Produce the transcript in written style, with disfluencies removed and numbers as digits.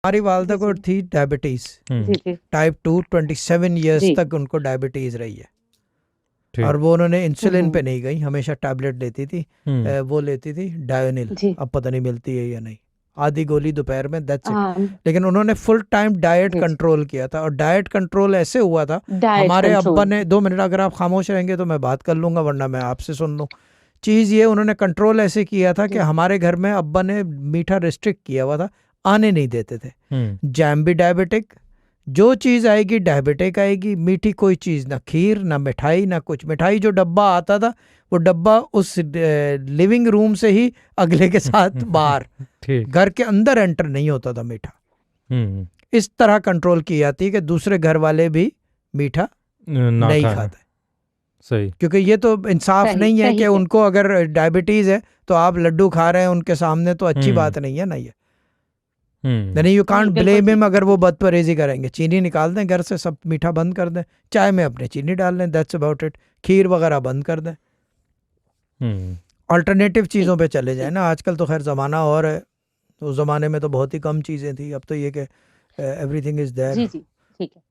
हमारी वालदा जी को जी थी डायबिटीज जी जी टाइप 2, 27 ईयर्स जी। तक उनको डायबिटीज रही है। ठीक। और वो उन्होंने इंसुलिन पे हम्म। नहीं गई, हमेशा टैबलेट लेती थी। हम्म। वो लेती थी डायोनिल, जी अब पता नहीं मिलती है या नहीं, आधी गोली दोपहर में, दैट्स इट। हाँ लेकिन उन्होंने फुल टाइम डाइट जी जी। कंट्रोल किया था, और डाइट कंट्रोल ऐसे हुआ था, डाइट हमारे अब्बा कंट्रोल। ने, 2 मिनट अगर आप खामोश रहेंगे तो मैं बात कर लूंगा, वरना मैं आपसे सुन लूँ। चीज़ ये, उन्होंने कंट्रोल ऐसे किया था कि जी हमारे घर में अब्बा ने मीठा रिस्ट्रिक्ट किया हुआ था, आने नहीं देते थे। हम्म। जैम भी डायबिटिक, जो चीज़ आएगी डायबिटिक आएगी, मीठी कोई चीज़, ना खीर ना मिठाई ना कुछ। मिठाई जो डब्बा आता था, वो डब्बा उस लिविंग रूम से ही अगले के साथ बाहर, ठीक। घर के अंदर एंटर नहीं होता था मीठा। हम्म। इस तरह कंट्रोल की जाती है कि दूसरे घर वाले भी मीठा ना नहीं खाएं। खाते, सही। क्योंकि ये तो इंसाफ सही नहीं है सही कि है। उनको अगर डायबिटीज़ है तो आप लड्डू खा रहे हैं उनके सामने, तो अच्छी हम्म। बात नहीं है ना ये। हम्म। यानी यू नहीं कांट बिल्कुल ब्लेम ठीक हिम, है। अगर वो बदपरहेजी करेंगे, चीनी निकाल दें घर से, सब मीठा बंद कर दें, चाय में अपने चीनी डाल लें, दैट्स अबाउट इट। खीर वगैरह बंद कर दें, हम्म। अल्टरनेटिव चीज़ों ठीक पे चले जाए ठीक। ना। आजकल तो खैर ज़माना और है, उस ज़माने में तो बहुत ही कम चीज़ें थी, अब तो ये कि एवरीथिंग इज़ देयर। जी जी ठीक है।